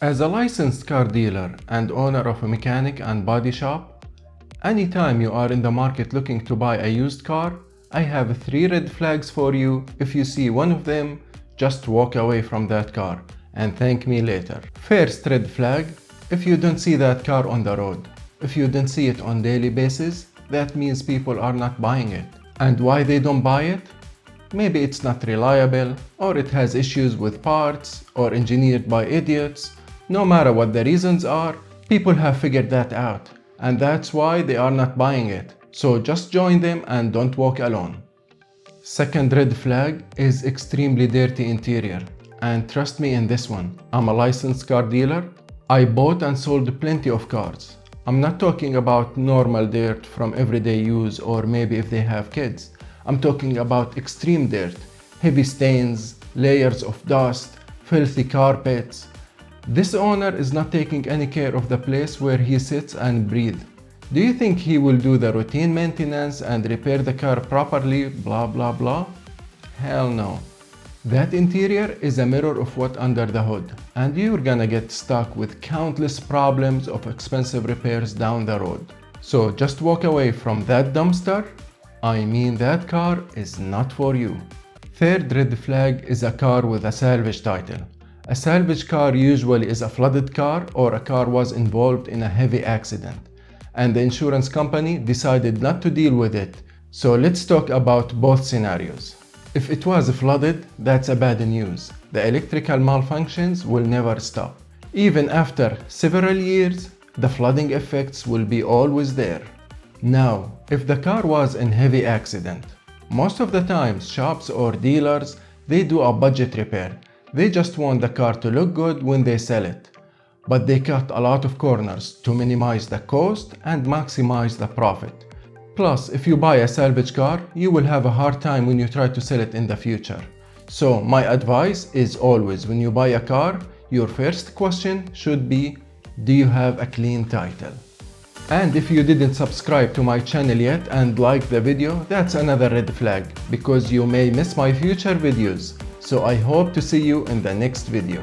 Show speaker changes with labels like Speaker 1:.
Speaker 1: As a licensed car dealer and owner of a mechanic and body shop, anytime you are in the market looking to buy a used car, I have 3 red flags for you. If you see one of them, just walk away from that car and thank me later. First red flag, if you don't see that car on the road. If you don't see it on daily basis, that means people are not buying it. And why they don't buy it? Maybe it's not reliable, or it has issues with parts, or engineered by idiots. No matter what the reasons are, people have figured that out, and that's why they are not buying it. So just join them and don't walk alone. Second red flag is extremely dirty interior. And trust me in this one, I'm a licensed car dealer. I bought and sold plenty of cars. I'm not talking about normal dirt from everyday use or maybe if they have kids. I'm talking about extreme dirt, heavy stains, layers of dust, filthy carpets. This owner is not taking any care of the place where he sits and breathes. Do you think he will do the routine maintenance and repair the car properly, blah blah blah? Hell no. That interior is a mirror of what's under the hood, and you're gonna get stuck with countless problems of expensive repairs down the road. So just walk away from that dumpster. I mean, that car is not for you. Third red flag is a car with a salvage title. A salvage car usually is a flooded car or a car was involved in a heavy accident, and the insurance company decided not to deal with it. So let's talk about both scenarios. If it was flooded, that's a bad news. The electrical malfunctions will never stop. Even after several years, the flooding effects will be always there. Now, if the car was in heavy accident, most of the times shops or dealers, they do a budget repair. They just want the car to look good when they sell it. But they cut a lot of corners to minimize the cost and maximize the profit. Plus, if you buy a salvage car, you will have a hard time when you try to sell it in the future. So my advice is always when you buy a car, your first question should be, do you have a clean title? And if you didn't subscribe to my channel yet and like the video, that's another red flag because you may miss my future videos. So I hope to see you in the next video.